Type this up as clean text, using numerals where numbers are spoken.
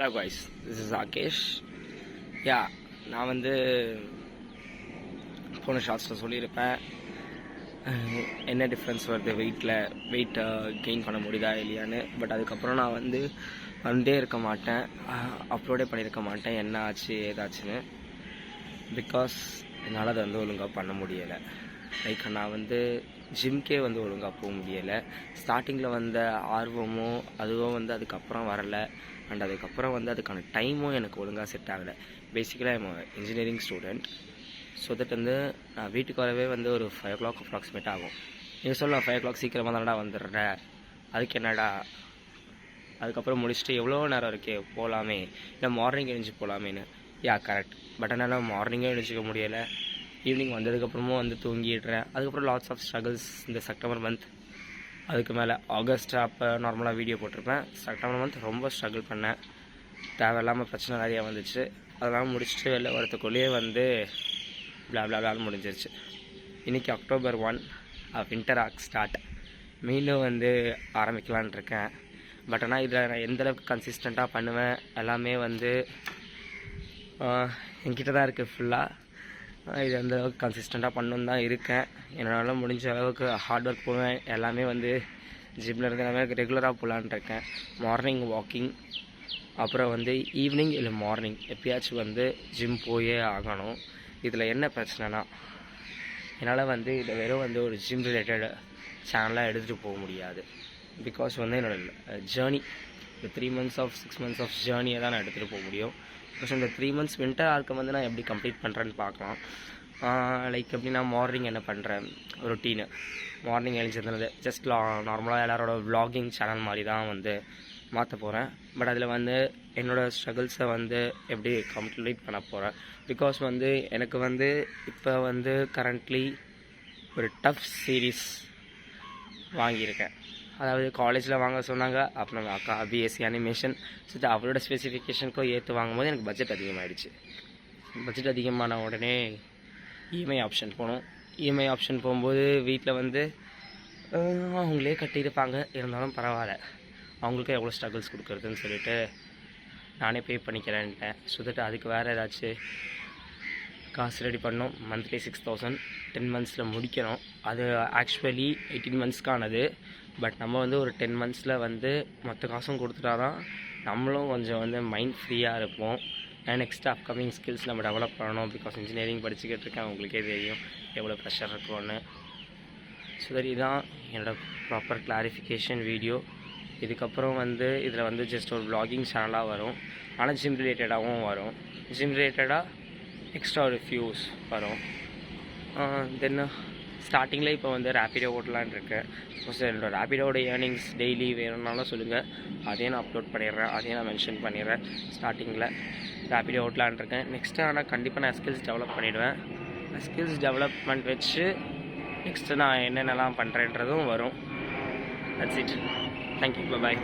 Hello guys, this is Rakesh. Yeah, நான் வந்து போன ஷார்ட்ஸில் சொல்லியிருப்பேன் என்ன டிஃப்ரென்ஸ் வருது வெயிட் கெயின் பண்ண முடியுதா இல்லையான்னு. பட் அதுக்கப்புறம் நான் வந்துட்டே இருக்க மாட்டேன், அப்லோடே பண்ணியிருக்க மாட்டேன் என்ன ஆச்சு ஏதாச்சுன்னு. பிகாஸ் என்னால் அதை ஒழுங்காக பண்ண முடியலை. லைக் நான் ஜிம்கே ஒழுங்காக போக முடியலை. ஸ்டார்டிங்கில் வந்த ஆர்வமோ அதுவும் அதுக்கப்புறம் வரலை. அண்ட் அதுக்கப்புறம் அதுக்கான டைமும் எனக்கு ஒழுங்காக செட் ஆகலை. பேசிக்கலாக am engineering student. So that நான் வீட்டுக்கு வரவே ஒரு 5 o'clock அப்ராக்சிமேட் ஆகும். நீங்கள் சொல்லலாம் 5 o'clock சீக்கிரமாக தானடா வந்துடுறேன், அதுக்கு என்னடா, அதுக்கப்புறம் முடிச்சுட்டு எவ்வளோ நேரம் இருக்கே போகலாமே, இல்லை மார்னிங் எழுஞ்சி போகலாமேன்னு. Yeah correct. பட் என்னால் மார்னிங்கே எழுச்சிக்க முடியலை. ஈவினிங் வந்ததுக்கப்புறமும் தூங்கிடுறேன். அதுக்கப்புறம் லாட்ஸ் ஆஃப் ஸ்ட்ரகிள்ஸ் இந்த செப்டம்பர் மந்த். அதுக்கு மேலே ஆகஸ்ட் அப்போ நார்மலாக வீடியோ போட்டிருப்பேன். செப்டம்பர் மந்த் ரொம்ப ஸ்ட்ரகிள் பண்ணேன். தேவையில்லாமல் பிரச்சனை நிறையா வந்துச்சு. அதெல்லாம் முடிச்சுட்டு வெளில வரத்துக்குள்ளேயே பிளான்னு முடிஞ்சிருச்சு. இன்றைக்கி October 1 வின்டர் ஆக் ஸ்டார்ட். மீண்டும் ஆரம்பிக்கலான் இருக்கேன். பட் ஆனால் இதில் நான் எந்தளவுக்கு கன்சிஸ்டண்ட்டாக பண்ணுவேன் எல்லாமே என்கிட்ட தான் இருக்குது ஃபுல்லாக. இது அந்தளவுக்கு கன்சிஸ்டண்ட்டாக பண்ணணுன்னு தான் இருக்கேன். என்னால் முடிஞ்ச அளவுக்கு ஹார்ட் ஒர்க் போவேன். எல்லாமே ஜிம்மில் இருந்து எல்லாமே ரெகுலராக போகலான் இருக்கேன். மார்னிங் வாக்கிங், அப்புறம் ஈவினிங் இல்லை மார்னிங் எப்பயாச்சும் ஜிம் போயே ஆகணும். இதில் என்ன பிரச்சனைனா, என்னால் இதை வெறும் ஒரு ஜிம் ரிலேட்டட் சேனலாக எடுத்துகிட்டு போக முடியாது. பிகாஸ் என்னோடய ஜேர்னி, இந்த 3 months 6 months ஆஃப் ஜேர்னியை தான் நான் எடுத்துகிட்டு போக முடியும். பிகாஸ் இந்த 3 months வின்டர் ஆர்க்கை நான் எப்படி கம்ப்ளீட் பண்ணுறேன்னு பார்க்கலாம். லைக் எப்படின்னா, மார்னிங் என்ன பண்ணுறேன், ரொட்டீனு மார்னிங் எழுந்திருந்தது ஜஸ்ட் நார்மலாக எல்லாரோட vlogging சேனல் மாதிரி தான் மாற்ற போகிறேன். பட் அதில் என்னோடய ஸ்ட்ரகிள்ஸை எப்படி கம்ப்ளீட் பண்ண போகிறேன். பிகாஸ் எனக்கு இப்போ கரண்ட்லி ஒரு டஃப் சீரீஸ் வாங்கியிருக்கேன். அதாவது காலேஜில் வாங்க சொன்னாங்க. அப்புறம் அக்கா பிஎஸ்சி அனிமேஷன், ஸோ அவரோட ஸ்பெசிஃபிகேஷனுக்கும் ஏற்று வாங்கும்போது எனக்கு பட்ஜெட் அதிகமாகிடுச்சு. பட்ஜெட் அதிகமான உடனே இஎம்ஐ ஆப்ஷன் போனோம். இஎம்ஐ ஆப்ஷன் போகும்போது வீட்டில் அவங்களே கட்டியிருப்பாங்க, இருந்தாலும் பரவாயில்ல, அவங்களுக்கும் எவ்வளோ ஸ்ட்ரகிள்ஸ் கொடுக்குறதுன்னு சொல்லிட்டு நானே பே பண்ணிக்கிறேன்ட்டேன். ஸோ தட் அதுக்கு வேறு ஏதாச்சும் காசு ரெடி பண்ணோம். மந்த்லி 6,000 10 monthஸில் முடிக்கணும். அது ஆக்சுவலி 18 monthsக்கானது. பட் நம்ம ஒரு 10 monthஸில் மொத்த காசும் கொடுத்துட்டா தான் நம்மளும் கொஞ்சம் மைண்ட் ஃப்ரீயாக இருப்போம். அண்ட் நெக்ஸ்ட் அப்கமிங் ஸ்கில்ஸ் நம்ம டெவலப் பண்ணணும். பிகாஸ் இன்ஜினியரிங் படிச்சுக்கிட்டு இருக்கேன், உங்களுக்கே தெரியும் எவ்வளோ ப்ரெஷர் இருக்கும்னு. ஸோ தட் இதுதான் என்னோடய ப்ராப்பர் கிளாரிஃபிகேஷன் வீடியோ. இதுக்கப்புறம் இதில் ஜஸ்ட் ஒரு vlogging சேனலாக வரும். ஆனால் ஜிம் ரிலேட்டடாகவும் வரும். ஜிம் ரிலேட்டடாக எக்ஸ்ட்ரா ஒரு ஃபியூஸ் வரும். தென் ஸ்டார்டிங்கில் இப்போ ரேப்பிடோ ஓட்டலான் இருக்கேன். சப்போஸ் என்னோடய ரேப்பிடோட ஏர்னிங்ஸ் டெய்லி வேணும்னாலும் சொல்லுங்கள், அதையும் நான் அப்லோட் பண்ணிடுறேன், அதையும் நான் மென்ஷன் பண்ணிடுறேன். ஸ்டார்டிங்கில் ரேப்பிடோ ஓட்டலான் இருக்கேன். நெக்ஸ்ட்டு ஆனால் கண்டிப்பாக நான் ஸ்கில்ஸ் டெவலப் பண்ணிவிடுவேன். ஸ்கில்ஸ் டெவலப்மெண்ட் வச்சு நெக்ஸ்ட்டு நான் என்னென்னலாம் பண்ணுறேன்றதும் வரும். That's it. Thank you, bye.